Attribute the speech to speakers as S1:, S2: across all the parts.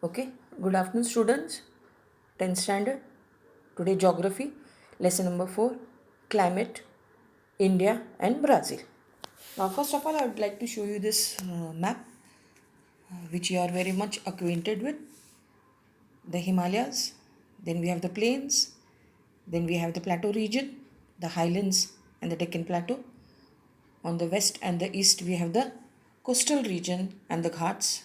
S1: Okay, good afternoon, students. 10th standard. Today, geography, lesson number 4, climate, India and Brazil. Now, first of all, I would like to show you this map, which you are very much acquainted with, the Himalayas. Then we have the plains. Then we have the plateau region, the highlands and the Deccan Plateau. On the west and the east, we have the coastal region and the Ghats.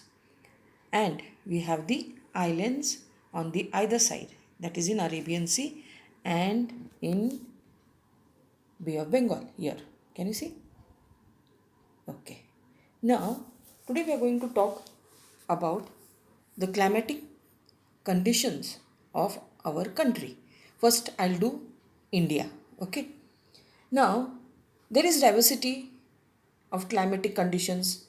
S1: And we have the islands on the either side, that is in Arabian Sea and in Bay of Bengal here. Can you see? Okay. Now, today we are going to talk about the climatic conditions of our country. First, I'll do India. Okay. Now, there is diversity of climatic conditions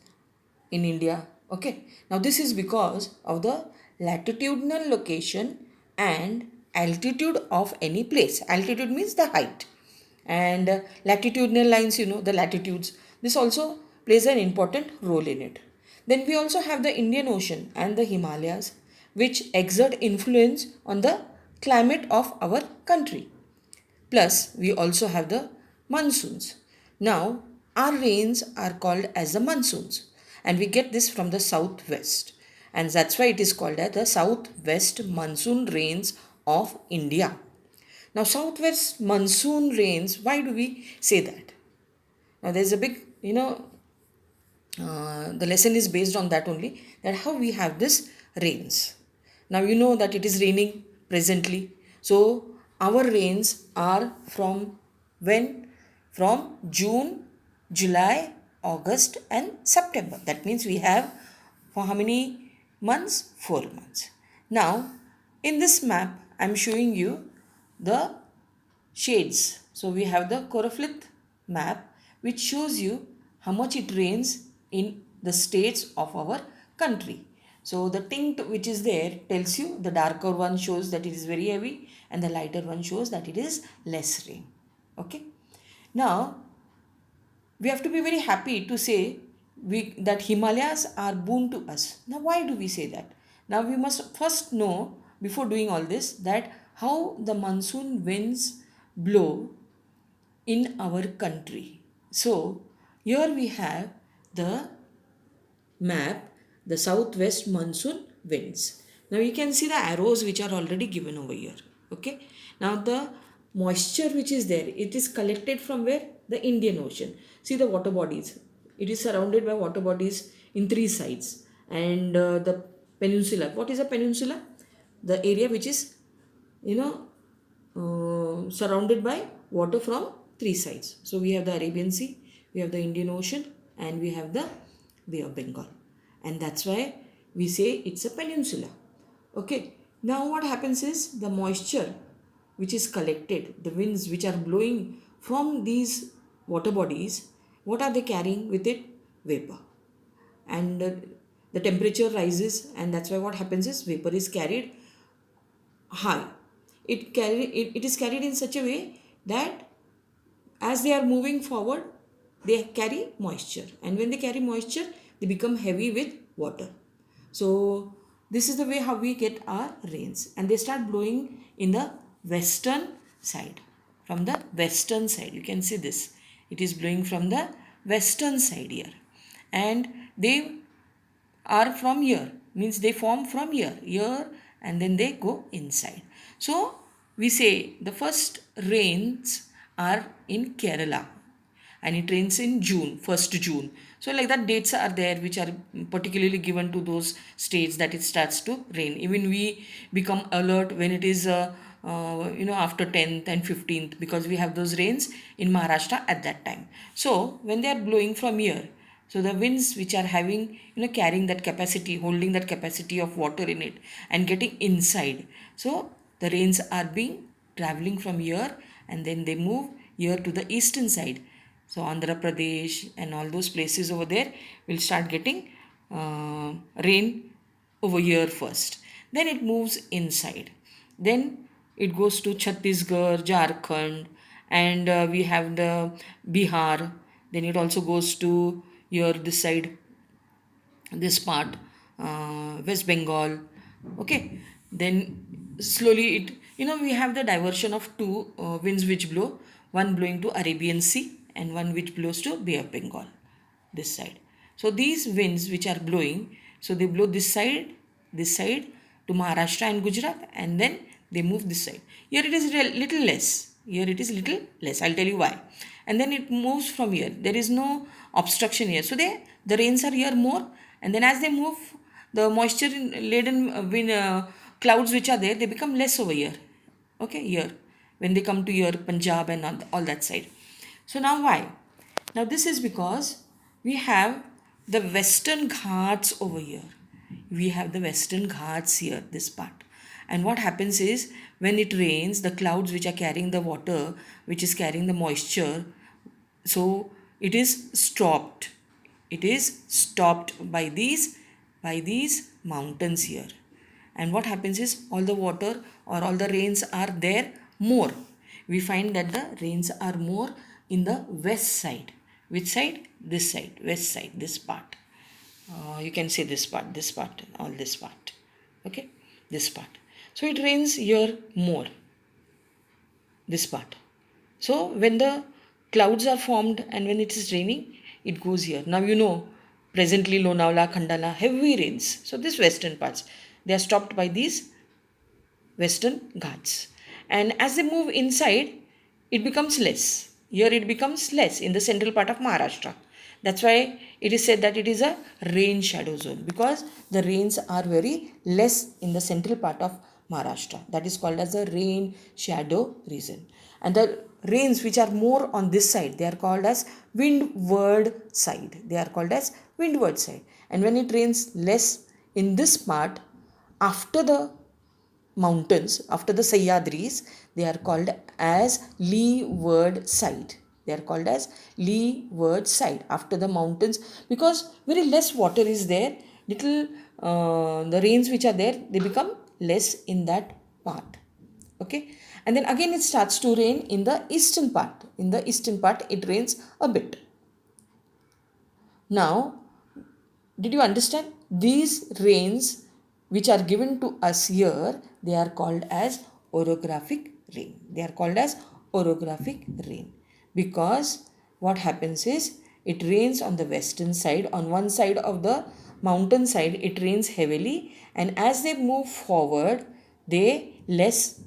S1: in India. Okay. Now, this is because of the latitudinal location and altitude of any place. Altitude means the height. And latitudinal lines, the latitudes. This also plays an important role in it. Then we also have the Indian Ocean and the Himalayas, which exert influence on the climate of our country. Plus, we also have the monsoons. Now, our rains are called as the monsoons, and we get this from the southwest, and that's why it is called as the southwest monsoon rains of India. Now, southwest monsoon rains, why do we say that? Now, there's a big, the lesson is based on that only, that how we have this rains. Now you know that it is raining presently. So our rains are from when? From June, July, August and September. That means we have for how many months? 4 months. Now in this map I am showing you the shades. So we have the choropleth map which shows you how much it rains in the states of our country. So the tint which is there tells you, the darker one shows that it is very heavy and the lighter one shows that it is less rain. Okay. Now we have to be very happy to say that Himalayas are boon to us. Now why do we say that? Now we must first know, before doing all this, that how the monsoon winds blow in our country. So here we have the map, the southwest monsoon winds. Now you can see the arrows which are already given over here. Okay. Now the moisture which is there, it is collected from where? The Indian Ocean. See the water bodies. It is surrounded by water bodies in three sides. And the peninsula. What is a peninsula? The area which is, surrounded by water from three sides. So we have the Arabian Sea, we have the Indian Ocean, and we have the Bay of Bengal. And that's why we say it's a peninsula. Okay. Now what happens is the moisture which is collected, the winds which are blowing from these water bodies, what are they carrying with it? Vapor. And the temperature rises, and that's why what happens is vapor is carried high. It is carried in such a way that as they are moving forward, they carry moisture, and when they carry moisture, they become heavy with water. So this is the way how we get our rains, and they start blowing in the western side. From the western side, you can see this. It is blowing from the western side here, and they are from here, means they form from here, and then they go inside. So we say the first rains are in Kerala, and it rains in June, 1st June. So like that dates are there which are particularly given to those states that it starts to rain. Even we become alert when it is after 10th and 15th, because we have those rains in Maharashtra at that time. So when they are blowing from here, so the winds which are having, carrying that capacity, holding that capacity of water in it and getting inside. So the rains are being traveling from here, and then they move here to the eastern side. So Andhra Pradesh and all those places over there will start getting rain over here first. Then it moves inside. Then it goes to Chhattisgarh, Jharkhand, and we have the Bihar. Then it also goes to here this side, this part, West Bengal, Okay, then slowly we have the diversion of two winds which blow, one blowing to Arabian Sea and one which blows to Bay of Bengal, this side. So these winds which are blowing, so they blow this side to Maharashtra and Gujarat, and then they move this side. Here it is little less. Here it is little less. I'll tell you why. And then it moves from here. There is no obstruction here. So the rains are here more, and then as they move, the moisture laden clouds which are there, they become less over here. Okay, here when they come to your Punjab and all that side. So now why? Now this is because we have the Western Ghats over here. We have the Western Ghats here, this part. And what happens is when it rains, the clouds which are carrying the water, which is carrying the moisture, so it is stopped. It is stopped by these mountains here. And what happens is all the water or all the rains are there more. We find that the rains are more in the west side. Which side? This side, west side, this part. You can say this part, all this part. Okay, this part. So it rains here more, this part. So when the clouds are formed and when it is raining, it goes here. Now presently Lonavala, Khandala, heavy rains. So these western parts, they are stopped by these Western Ghats. And as they move inside, it becomes less. Here it becomes less in the central part of Maharashtra. That's why it is said that it is a rain shadow zone, because the rains are very less in the central part of Maharashtra. That is called as the rain shadow region. And the rains which are more on this side, they are called as windward side. They are called as windward side. And when it rains less in this part, after the mountains, after the Sahyadris, they are called as leeward side. They are called as leeward side after the mountains, because very less water is there. Little the rains which are there, they become less in that part. Okay, and then again it starts to rain in the eastern part. In the eastern part, it rains a bit. Now, did you understand? These rains which are given to us here, they are called as orographic rain. They are called as orographic rain, because what happens is it rains on the western side. On one side of the mountain side, it rains heavily, and as they move forward, there is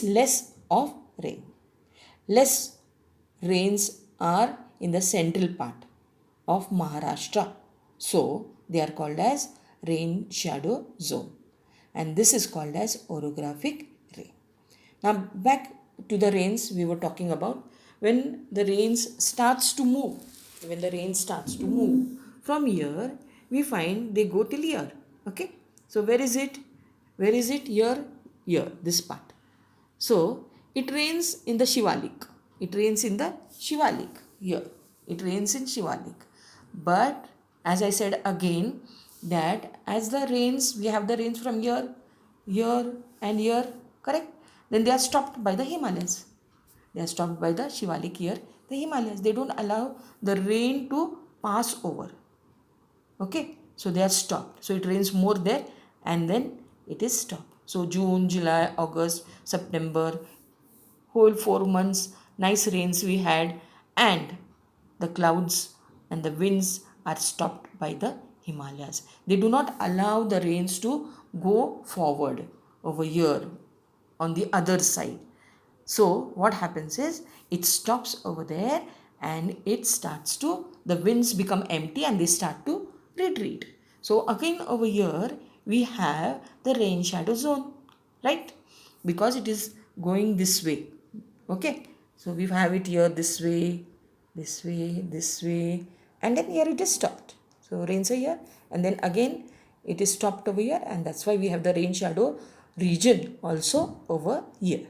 S1: less of rain. Less rains are in the central part of Maharashtra. So they are called as rain shadow zone. And this is called as orographic rain. Now back to the rains we were talking about. When the rains starts to move, from here, we find they go till here. Okay. So where is it? Here? Here, this part. So it rains in the Shivalik. It rains in the Shivalik here. It rains in Shivalik. But as I said again, that as the rains, we have the rains from here, here and here, correct? Then they are stopped by the Himalayas. They are stopped by the Shivalik here, the Himalayas. They don't allow the rain to pass over. Okay, so they are stopped. So it rains more there and then it is stopped. So June, July, August, September, whole 4 months, nice rains we had, and the clouds and the winds are stopped by the Himalayas. They do not allow the rains to go forward over here on the other side. So what happens is it stops over there and the winds become empty and they start to retreat. So again over here we have the rain shadow zone, right? Because it is going this way. Okay. So we have it here this way, this way, this way, and then here it is stopped. So rains are here and then again it is stopped over here, and that's why we have the rain shadow region also over here.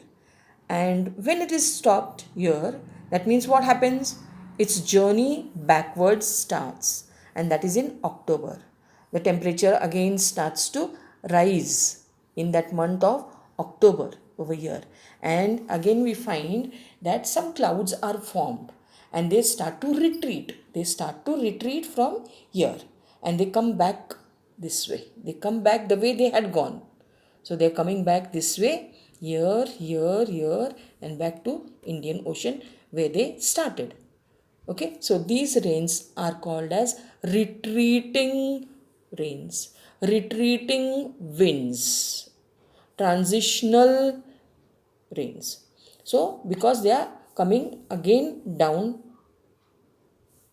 S1: And when it is stopped here, that means what happens? Its journey backwards starts, and that is in October. The temperature again starts to rise in that month of October over here. And again we find that some clouds are formed and they start to retreat. They start to retreat from here and they come back this way. They come back the way they had gone. So they're coming back this way, here, here, here, and back to Indian Ocean where they started. Okay, so these rains are called as retreating rains, retreating winds, transitional rains. So because they are coming again down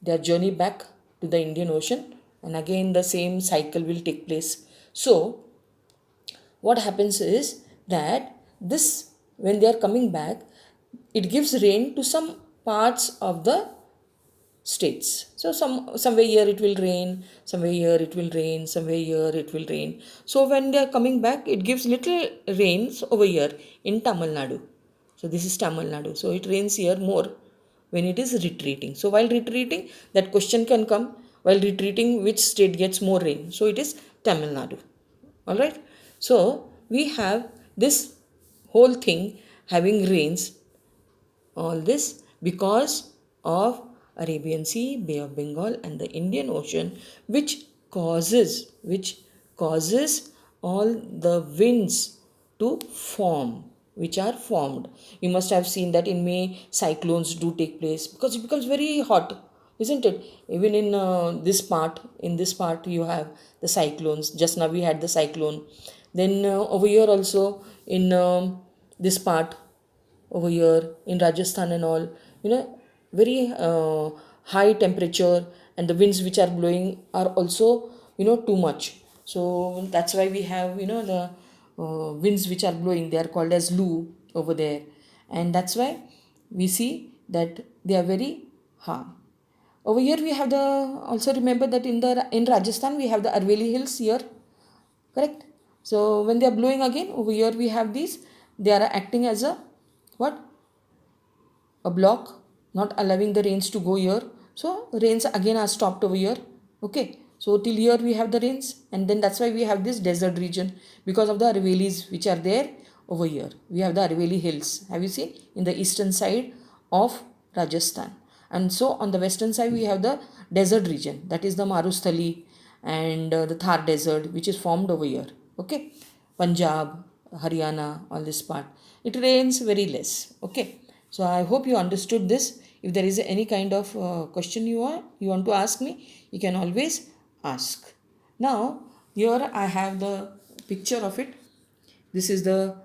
S1: their journey back to the Indian Ocean, and again the same cycle will take place. So what happens is that this, when they are coming back, it gives rain to some parts of the states. So somewhere here it will rain, somewhere here it will rain, somewhere here it will rain. So when they are coming back, it gives little rains over here in Tamil Nadu. So this is Tamil Nadu. So it rains here more when it is retreating. So while retreating, that question can come, while retreating, which state gets more rain? So it is Tamil Nadu. Alright. So we have this whole thing having rains, all this because of Arabian Sea, Bay of Bengal, and the Indian Ocean, which causes all the winds to form, which are formed. You must have seen that in May cyclones do take place because it becomes very hot, isn't it? Even in this part you have the cyclones. Just now we had the cyclone. Then over here also in this part over here in Rajasthan and all, very high temperature, and the winds which are blowing are also, too much. So that's why we have, the winds which are blowing, they are called as Lu over there. And that's why we see that they are very harm. Over here we have the, also remember that in Rajasthan we have the Arveli hills here, correct? So when they are blowing again, over here we have these, they are acting as a what? A block, not allowing the rains to go here. So rains again are stopped over here. Okay, so till here we have the rains, and then that's why we have this desert region because of the Aravallis which are there over here. We have the Aravalli hills. Have you seen in the eastern side of Rajasthan? And so on the western side we have the desert region, that is the Marusthali and the Thar desert, which is formed over here. Okay, Punjab, Haryana, all this part. It rains very less. Okay, so I hope you understood this. If there is any kind of question you want to ask me, you can always ask. Now here I have the picture of it. This is the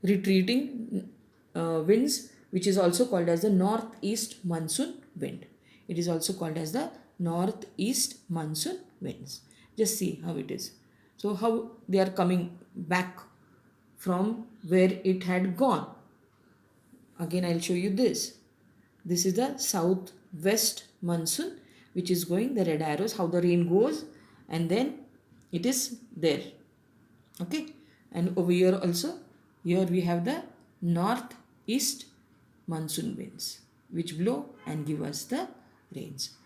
S1: retreating winds, which is also called as the northeast monsoon wind. It is also called as the northeast monsoon winds. Just see how it is. So how they are coming back from where it had gone. Again I'll show you this. This is the southwest monsoon, which is going, the red arrows, how the rain goes, and then it is there. Okay, and over here also, here we have the northeast monsoon winds which blow and give us the rains.